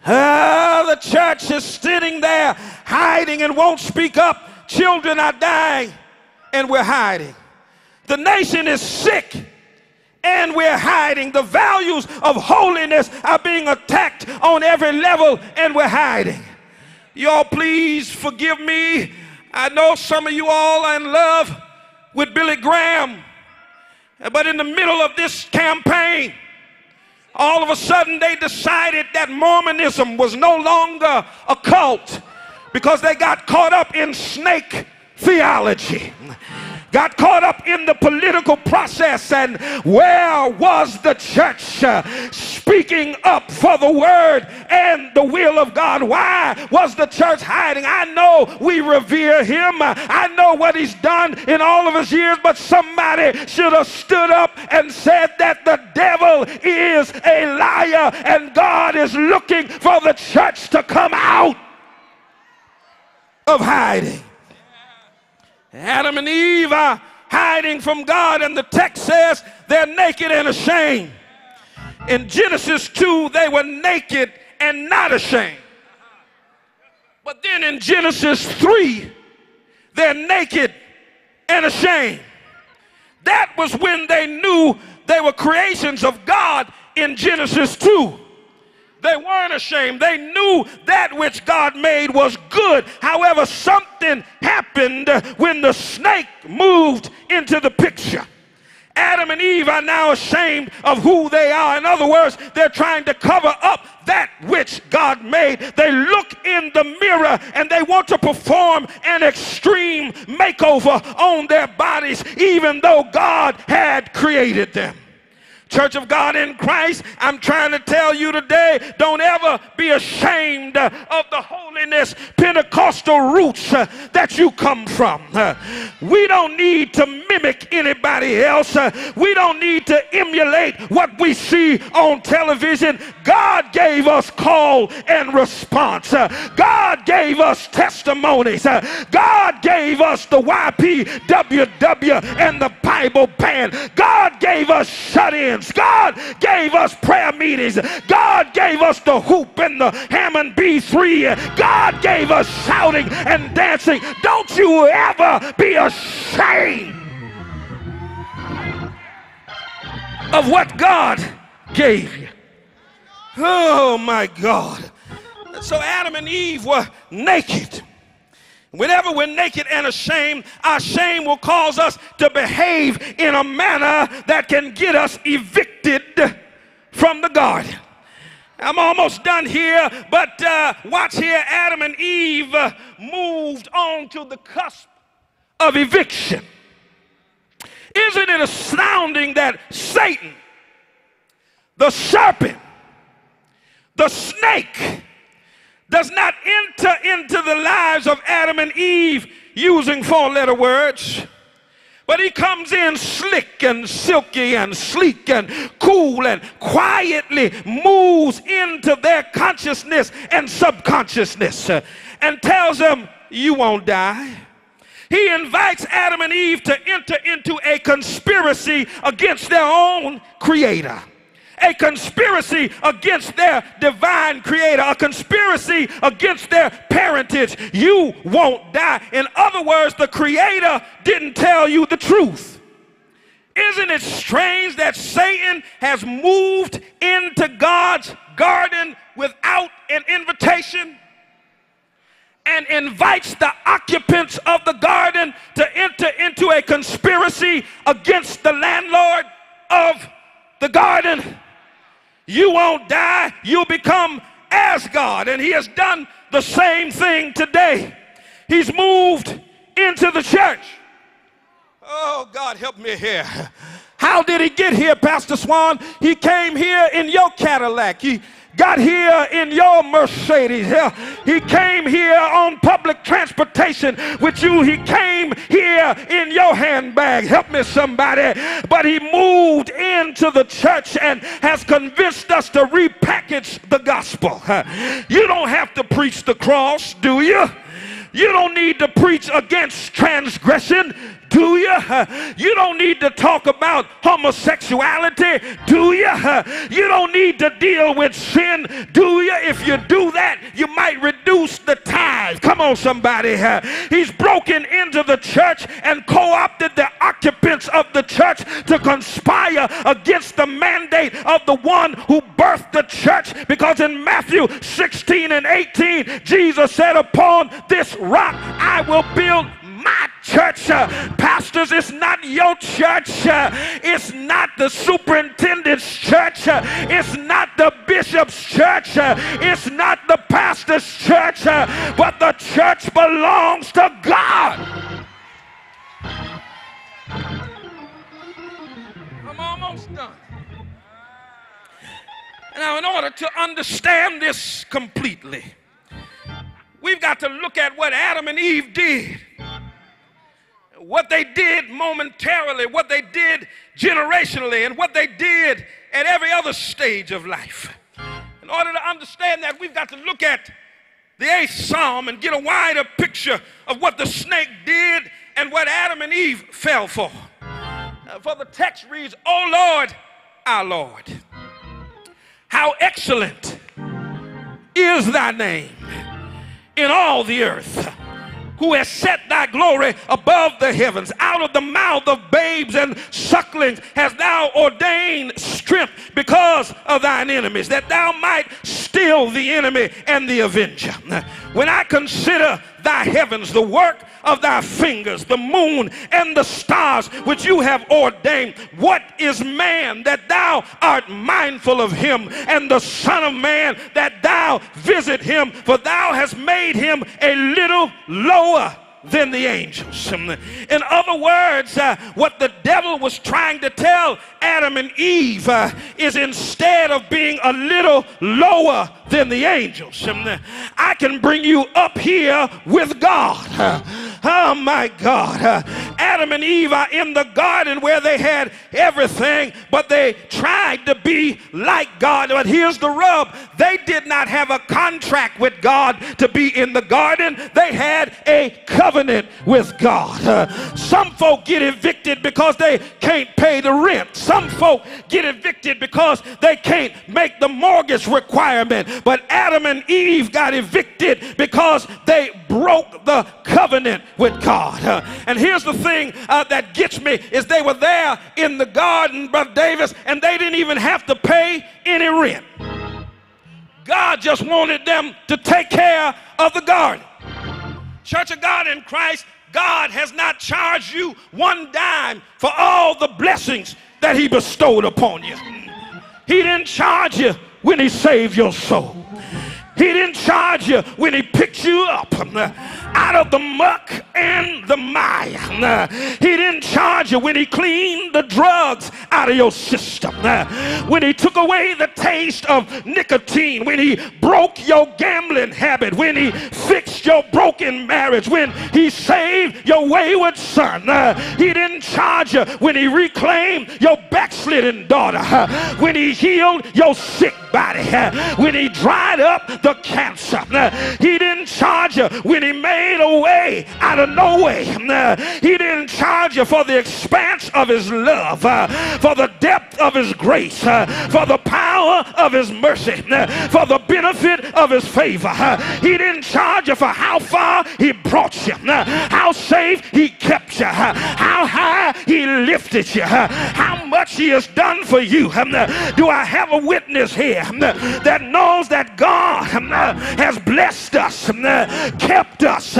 The church is sitting there hiding and won't speak up. Children are dying and we're hiding. The nation is sick and we're hiding. The values of holiness are being attacked on every level and we're hiding. Y'all please forgive me. I know some of you all are in love with Billy Graham, but in the middle of this campaign, all of a sudden they decided that Mormonism was no longer a cult because they got caught up in snake theology, got caught up in the political process. And where was the church speaking up for the word and the will of God? Why was the church hiding? I know we revere him. I know what he's done in all of his years, but somebody should have stood up and said that the devil is a liar and God is looking for the church to come out of hiding. Adam and Eve are hiding from God, and the text says they're naked and ashamed. In Genesis 2, they were naked and not ashamed. But then in Genesis 3, they're naked and ashamed. That was when they knew they were creations of God in Genesis 2. They weren't ashamed. They knew that which God made was good. However, something happened when the snake moved into the picture. Adam and Eve are now ashamed of who they are. In other words, they're trying to cover up that which God made. They look in the mirror and they want to perform an extreme makeover on their bodies, even though God had created them. Church of God in Christ, I'm trying to tell you today, don't ever be ashamed of the holiness Pentecostal roots that you come from. We don't need to mimic anybody else. We don't need to emulate what we see on television. God gave us call and response. God gave us testimonies. God gave us the YPWW and the Bible band. God gave us shut-ins. God gave us prayer meetings. God gave us the hoop and the Hammond B3. God gave us shouting and dancing. Don't you ever be ashamed of what God gave you. Oh my God. So Adam and Eve were naked. Whenever we're naked and ashamed, our shame will cause us to behave in a manner that can get us evicted from the garden. I'm almost done here, but watch here. Adam and Eve moved on to the cusp of eviction. Isn't it astounding that Satan, the serpent, the snake, does not enter into the lives of Adam and Eve using four-letter words, but he comes in slick and silky and sleek and cool and quietly moves into their consciousness and subconsciousness and tells them, you won't die. He invites Adam and Eve to enter into a conspiracy against their own creator. A conspiracy against their divine creator, a conspiracy against their parentage. You won't die. In other words, the creator didn't tell you the truth. Isn't it strange that Satan has moved into God's garden without an invitation and invites the occupants of the garden to enter into a conspiracy against the landlord of the garden? You won't die, you'll become as God. And he has done the same thing today. He's moved into the church. Oh, God, help me here. How did he get here, Pastor Swan? He came here in your Cadillac. He got here in your Mercedes. He came here on public transportation with you. He came here in your handbag. Help me, somebody. But he moved into the church and has convinced us to repackage the gospel. You don't have to preach the cross, do you? You don't need to preach against transgression, do you? You don't need to talk about homosexuality, do you? You don't need to deal with sin, do you? if you do that, you might reduce the tithe. Come on, somebody. He's broken into the church and co-opted the occupants of the church to conspire against the mandate of the one who birthed the church, because in Matthew 16 and 18, Jesus said, upon this rock I will build my church. Pastors, it's not your church. It's not the superintendent's church. It's not the bishop's church. It's not the pastor's church. But the church belongs to God. I'm almost done. Now, in order to understand this completely, we've got to look at what Adam and Eve did. What they did momentarily, what they did generationally, and what they did at every other stage of life. In order to understand that, we've got to look at the 8th Psalm and get a wider picture of what the snake did and what Adam and Eve fell for. For the text reads, O Lord, our Lord, how excellent is thy name in all the earth, who has set thy glory above the heavens. Out of the mouth of babes and sucklings hast thou ordained strength because of thine enemies, that thou might still the enemy and the avenger. When I consider thy heavens, the work of thy fingers, the moon and the stars which you have ordained, what is man that thou art mindful of him, and the son of man that thou visit him? For thou hast made him a little lower than the angels. In other words, what the devil was trying to tell Adam and Eve is, instead of being a little lower than the angels, I can bring you up here with God. Oh my God. Adam and Eve are in the garden where they had everything, but they tried to be like God. But here's the rub. They did not have a contract with God to be in the garden. They had a covenant with God. Some folk get evicted because they can't pay the rent. Some folk get evicted because they can't make the mortgage requirement. But Adam and Eve got evicted because they broke the covenant with God. And here's the thing that gets me is they were there in the garden, Brother Davis, and they didn't even have to pay any rent. God just wanted them to take care of the garden. Church of God in Christ, God has not charged you one dime for all the blessings that he bestowed upon you. He didn't charge you when he saved your soul. He didn't charge you when he picked you up out of the muck and the mire. He didn't charge you when he cleaned the drugs out of your system, when he took away the taste of nicotine, when he broke your gambling habit, when he fixed your broken marriage, when he saved your wayward son. He didn't charge you when he reclaimed your backslidden daughter, when he healed your sick body, when he dried up the cancer. He didn't charge you when he made a way out of no way. He didn't charge you for the expanse of his love, for the depth of his grace, for the power of his mercy, for the benefit of his favor. He didn't charge you for how far he brought you, how safe he kept you, how high he lifted you, how much he has done for you. Do I have a witness here that knows that God has blessed us, kept us,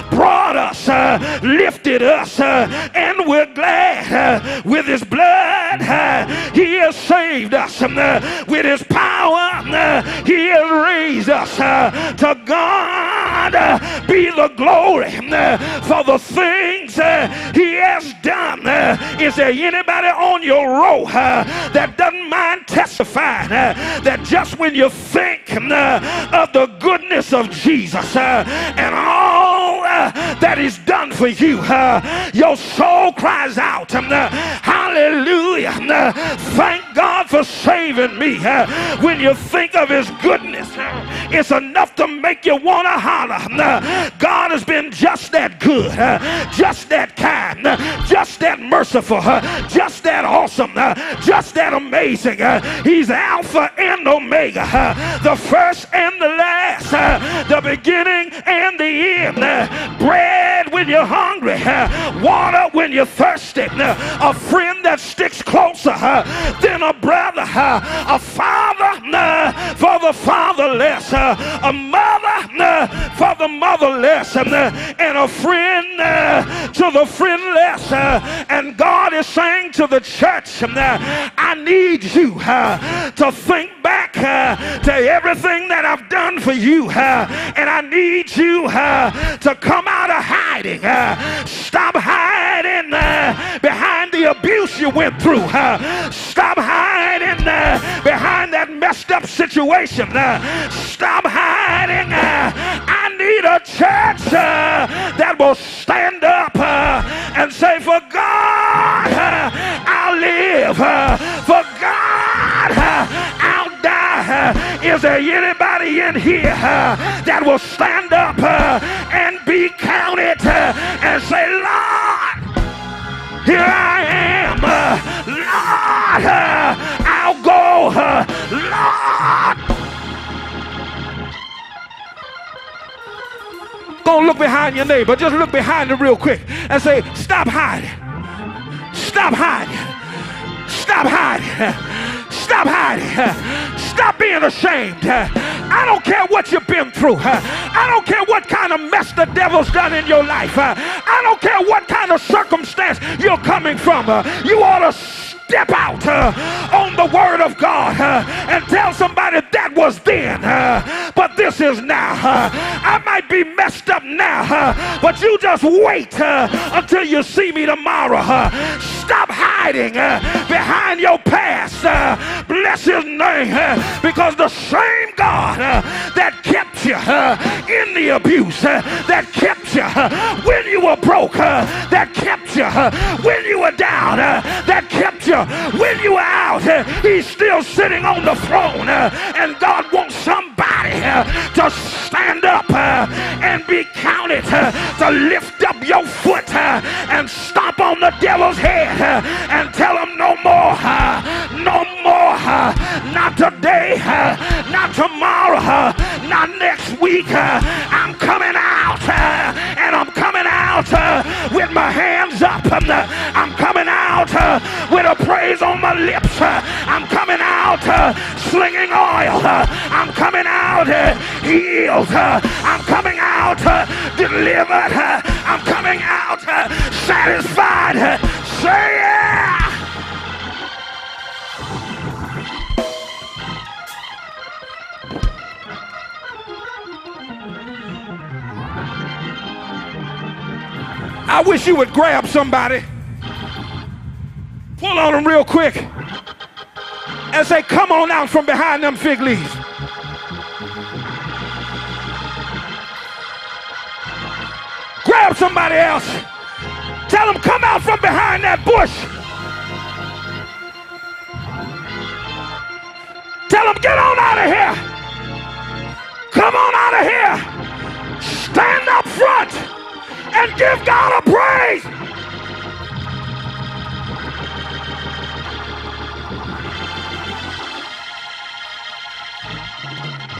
brought us, lifted us, and we're glad with his blood he has saved us, with his power he has raised us. To God be the glory for the things he has done. Is there anybody on your row that doesn't mind testifying that just when you think of the goodness of Jesus and all that he's done for you, your soul cries out, hallelujah. Thank God for saving me. When you think of his goodness, it's enough to make you want to holler. God has been just that good, just that kind, just that merciful, just that awesome, just that amazing. He's Alpha and Omega, the first and the last, the beginning and the end. Bread when you're hungry, water when you're thirsty, a friend that sticks closer than a brother, a father for the fatherless, a mother for the motherless, and a friend to the friendless. And God is saying to the church, I need you to think back to everything that I've done for you, and I need you to come out of hiding. Stop hiding behind the abuse you went through. Stop hiding behind that messed up situation. Stop hiding. I need a church that will stand up and say, for God I'll live, for God I'll die. Is there anybody in here that will stand up and be counted and say, Lord, here I am, Lord, I'll go, Lord. Don't look behind your neighbor, just look behind him real quick and say, stop hiding, stop hiding, stop hiding, stop hiding, stop being ashamed. I don't care what you've been through. I don't care what kind of mess the devil's done in your life. I don't care what kind of circumstance you're coming from. You ought to step out on the word of God and tell somebody that was then, but this is now. I might be messed up now, but you just wait until you see me tomorrow. Stop hiding behind your past. Bless his name, because the same God that kept you in the abuse, that kept you when you were broke, that kept you when you were down, that kept you when you were out, he's still sitting on the throne. And God wants somebody to stand up and be counted, to lift up your foot and stomp on the devil's head and tell him no more, no more, not today, not tomorrow, not next week. I'm coming out, and I'm coming out with my hands up. I'm coming out with a praise on my lips. I'm coming out slinging oil. I'm coming out healed. I'm coming out delivered. I'm coming out satisfied. Say yeah. I wish you would grab somebody, pull on them real quick, and say, come on out from behind them fig leaves. Grab somebody else. Tell them, come out from behind that bush. Tell them, get on out of here. Come on out of here. Stand up front and give God a praise.